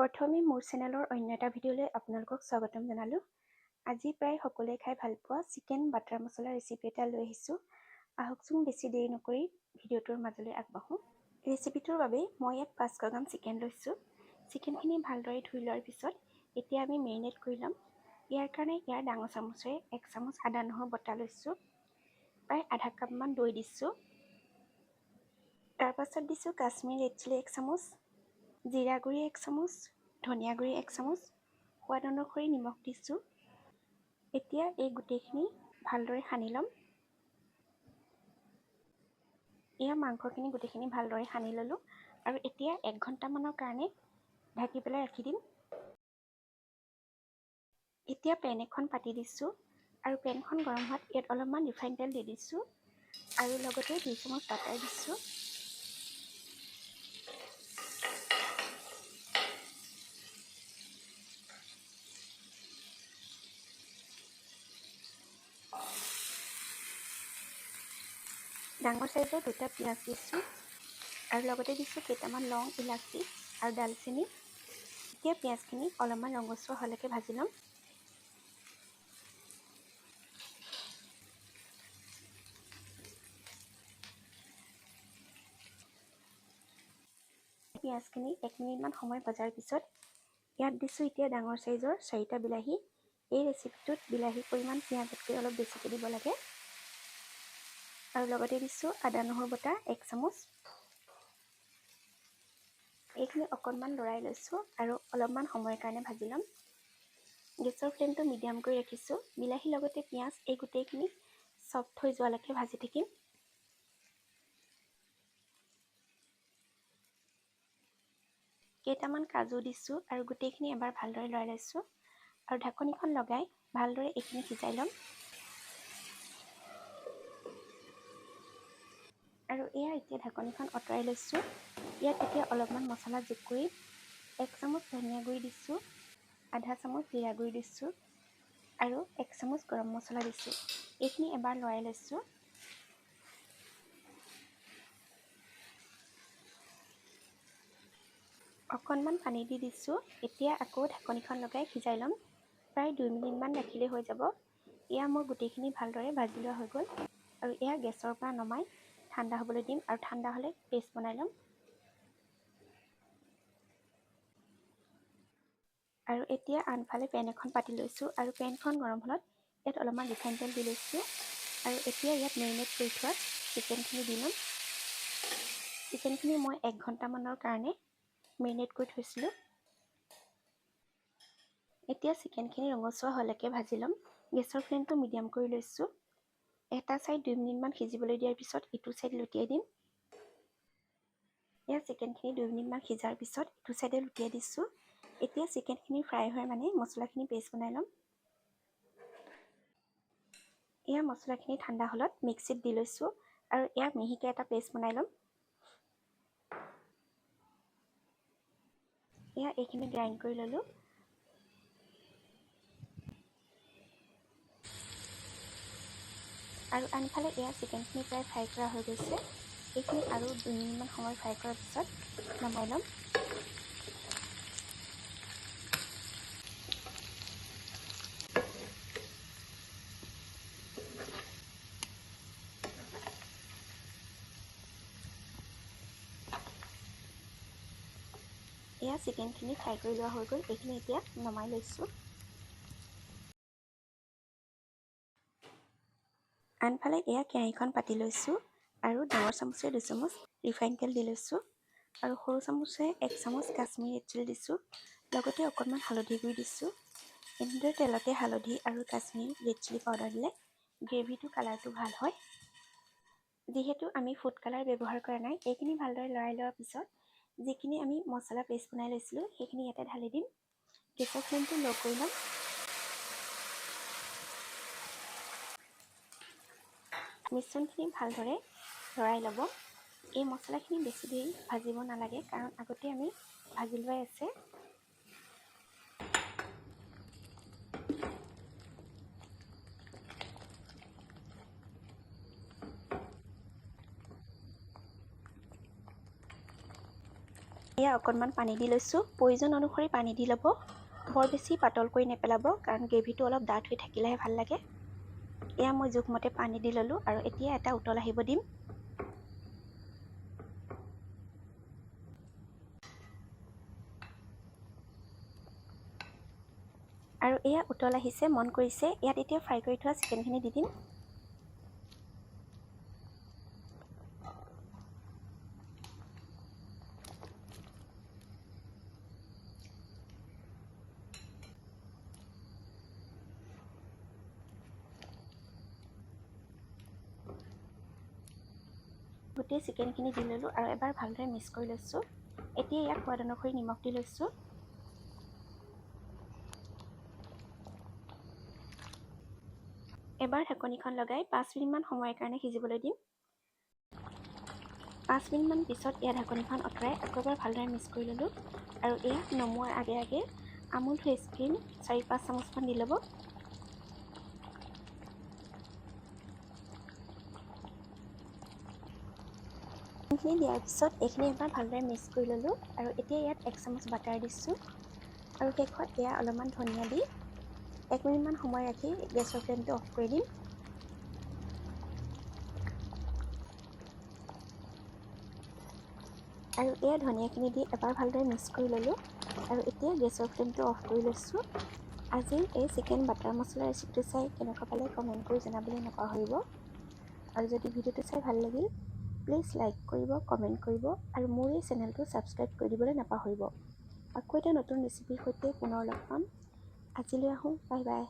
প্ৰথমে মোৰ চেনেলৰ অন্য এটা ভিডিঅ'লৈ আপোনালোকক স্বাগতম জনালোঁ। আজি প্ৰায় সকলোৱে খাই ভাল পোৱা চিকেন বাটাৰ মছলা ৰেচিপি এটা লৈ আহিছোঁ। আহকচোন বেছি দেৰি নকৰি ভিডিঅ'টোৰ মাজলৈ আগবাঢ়োঁ। ৰেচিপিটোৰ বাবে মই ইয়াত 500 গ্ৰাম চিকেন লৈছোঁ। চিকেনখিনি ভালদৰে ধুই লোৱাৰ পিছত এতিয়া আমি মেৰিনেট কৰি ল'ম। ইয়াৰ কাৰণে ইয়াৰ ডাঙৰ চামুচেৰে 1 চামুচ আদা নহৰু বটা লৈছোঁ। প্ৰায় আধা কাপমান দৈ দিছোঁ। তাৰ পাছত দিছোঁ কাশ্মীৰী ৰেড চিলি 1 চামুচ, জিৰা গুড়ি 1 চামুচ, ধনিয়া গুড়ি 1 চামুচ, সোৱাদ অনুসৰি নিমখ দিছোঁ। এতিয়া এই গোটেইখিনি ভালদৰে সানি ল'ম। এয়া মাংসখিনি গোটেইখিনি ভালদৰে সানি ল'লোঁ আৰু এতিয়া 1 ঘণ্টামানৰ কাৰণে ঢাকি পেলাই ৰাখি দিম। এতিয়া পেন এখন পাতি দিছোঁ আৰু পেনখন গৰম হোৱাত ইয়াত অলপমান ৰিফাইন তেল দি দিছোঁ আৰু লগতে 2 চামুচ বাটাৰ দিছোঁ। ডাঙৰ চাইজৰ 2টা পিঁয়াজ দিছোঁ আৰু লগতে দিছোঁ কেইটামান লং, ইলাচি আৰু ডালচেনি। এতিয়া পিঁয়াজখিনি অলপমান ৰঙচুৱা হোৱালৈকে ভাজি ল'ম। পিঁয়াজখিনি 1 মিনিটমান সময় ভজাৰ পিছত ইয়াত দিছোঁ এতিয়া ডাঙৰ চাইজৰ 4টা বিলাহী। এই ৰেচিপিটোত বিলাহীৰ পৰিমাণ পিঁয়াজতকৈ অলপ বেছিকৈ দিব লাগে। আৰু লগতে দিছোঁ আদা নহৰু বটা 1 চামুচ। এইখিনি অকণমান লৰাই লৈছোঁ আৰু অলপমান সময়ৰ কাৰণে ভাজি ল'ম। গেছৰ ফ্লেমটো মিডিয়াম কৰি ৰাখিছোঁ। বিলাহীৰ লগতে পিঁয়াজ এই গোটেইখিনি চফ্ট হৈ যোৱালৈকে ভাজি থাকিম। কেইটামান কাজু দিছোঁ আৰু গোটেইখিনি এবাৰ ভালদৰে লৰাই লৈছোঁ আৰু ঢাকনিখন লগাই ভালদৰে এইখিনি সিজাই ল'ম। আৰু এয়া এতিয়া ঢাকনিখন আঁতৰাই লৈছোঁ। ইয়াত এতিয়া অলপমান মছলা যোগ কৰি 1 চামুচ ধনিয়া গুড়ি দিছোঁ, আধা চামুচ জিৰা গুড়ি দিছোঁ আৰু 1 চামুচ গৰম মছলা দিছোঁ। এইখিনি এবাৰ লৰাই লৈছোঁ। অকণমান পানী দি দিছোঁ। এতিয়া আকৌ ঢাকনিখন লগাই সিজাই ল'ম। প্ৰায় 2 মিনিটমান ৰাখিলেই হৈ যাব। এয়া মোৰ গোটেইখিনি ভালদৰে ভাজি লোৱা হৈ গ'ল আৰু এয়া গেছৰ পৰা নমাই ঠাণ্ডা হ'বলৈ দিম আৰু ঠাণ্ডা হ'লে পেষ্ট বনাই ল'ম। আৰু এতিয়া আনফালে পেন এখন পাতি লৈছোঁ আৰু পেনখন গৰম হ'লত ইয়াত অলপমান ৰিফাইন তেল দি লৈছোঁ আৰু এতিয়া ইয়াত মেৰিনেট কৰি থোৱা চিকেনখিনি দি ল'ম। চিকেনখিনি মই 1 ঘণ্টামানৰ কাৰণে মেৰিনেট কৰি থৈছিলোঁ। এতিয়া চিকেনখিনি ৰঙচুৱা হোৱালৈকে ভাজি ল'ম। গেছৰ ফ্লেমটো মিডিয়াম কৰি লৈছোঁ। এটা ছাইড 2 মিনিটমান সিজিবলৈ দিয়াৰ পিছত ইটো ছাইড লুটিয়াই দিম। এয়া চিকেনখিনি 2 মিনিটমান সিজাৰ পিছত ইটো ছাইডে লুটিয়াই দিছোঁ। এতিয়া চিকেনখিনি ফ্ৰাই হয় মানে মছলাখিনি পেষ্ট বনাই ল'ম। এয়া মছলাখিনি ঠাণ্ডা হ'লত মিক্সিত দি লৈছোঁ আৰু ইয়াক মিহিকৈ এটা পেষ্ট বনাই ল'ম। এয়া এইখিনি গ্ৰাইণ্ড কৰি ল'লোঁ। আৰু আনফালে এয়া চিকেনখিনি প্ৰায় ফ্ৰাই কৰা হৈ গৈছে। এইখিনি আৰু 2 মিনিটমান সময় ফ্ৰাই কৰাৰ পিছত নমাই ল'ম। এয়া চিকেনখিনি ফ্ৰাই কৰি লোৱা হৈ গ'ল। এইখিনি এতিয়া নমাই লৈছোঁ। আনফালে এয়া কেৰাহীখন পাতি লৈছোঁ আৰু ডাঙৰ চামুচেৰে 2 চামুচ ৰিফাইন তেল দি লৈছোঁ আৰু সৰু চামুচেৰে 1 চামুচ কাশ্মীৰী ৰেড চিলি দিছোঁ। লগতে অকণমান হালধি গুড়ি দিছোঁ। এনেদৰে তেলতে হালধি আৰু কাশ্মীৰী ৰেড চিলি পাউডাৰ দিলে গ্ৰেভিটো কালাৰটো ভাল হয়। যিহেতু আমি ফুড কালাৰ ব্যৱহাৰ কৰা নাই, এইখিনি ভালদৰে লৰাই লোৱাৰ পিছত যিখিনি আমি মছলা পেষ্ট বনাই লৈছিলোঁ সেইখিনি ইয়াতে ঢালি দিম। গেছৰ ফ্লেমটো ল' কৰি ল'ম। মিশ্ৰণখিনি ভালদৰে লৰাই ল'ব। এই মছলাখিনি বেছি দেৰি ভাজিব নালাগে কাৰণ আগতে আমি ভাজি লোৱাই আছে। এয়া অকণমান পানী দি লৈছোঁ। প্ৰয়োজন অনুসৰি পানী দি ল'ব, বৰ বেছি পাতল কৰি নেপেলাব, কাৰণ গ্ৰেভিটো অলপ ডাঠ হৈ থাকিলেহে ভাল লাগে। এয়া মই জোখমতে পানী দি ল'লোঁ আৰু এতিয়া এটা উতল আহিব দিম। আৰু এয়া উতল আহিছে, মন কৰিছে। ইয়াত এতিয়া ফ্ৰাই কৰি থোৱা চিকেনখিনি দি দিম। গোটেই চিকেনখিনি দি ল'লোঁ আৰু এবাৰ ভালদৰে মিক্স কৰি লৈছোঁ। এতিয়া ইয়াত সোৱাদ অনুসৰি নিমখ দি লৈছোঁ। এবাৰ ঢাকনিখন লগাই 5 মিনিটমান সময়ৰ কাৰণে সিজিবলৈ দিম। 5 মিনিটমান পিছত এয়া ঢাকনিখন আঁতৰাই আকৌ এবাৰ ভালদৰে মিক্স কৰি ল'লোঁ আৰু এয়া নমোৱাৰ আগে আগে আমুল ফ্ৰেছ ক্ৰীম 4-5 চামুচমান দি ল'ব। এইখিনি দিয়াৰ পিছত এইখিনি এবাৰ ভালদৰে মিক্স কৰি ল'লোঁ আৰু এতিয়া ইয়াত 1 চামুচ বাটাৰ দিছোঁ আৰু শেষত এয়া অলপমান ধনিয়া দি 1 মিনিটমান সময় ৰাখি গেছৰ ফ্লেমটো অফ কৰি দিম। আৰু এয়া ধনিয়াখিনি দি এবাৰ ভালদৰে মিক্স কৰি ল'লোঁ আৰু এতিয়া গেছৰ ফ্লেমটো অফ কৰি লৈছোঁ। আজিৰ এই চিকেন বাটাৰ মছলা ৰেচিপিটো চাই কেনেকুৱা পালে কমেণ্ট কৰি জনাবলৈ নাপাহৰিব। আৰু যদি ভিডিঅ'টো চাই ভাল লাগিল, প্লিজ লাইক কৰিব, কমেণ্ট কৰিব আৰু মোৰ এই চেনেলটো ছাবস্ক্ৰাইব কৰি দিবলৈ নাপাহৰিব। আকৌ এটা নতুন ৰেচিপিৰ সৈতে পুনৰ লগ পাম। আজিলৈ আহোঁ, বাই বাই।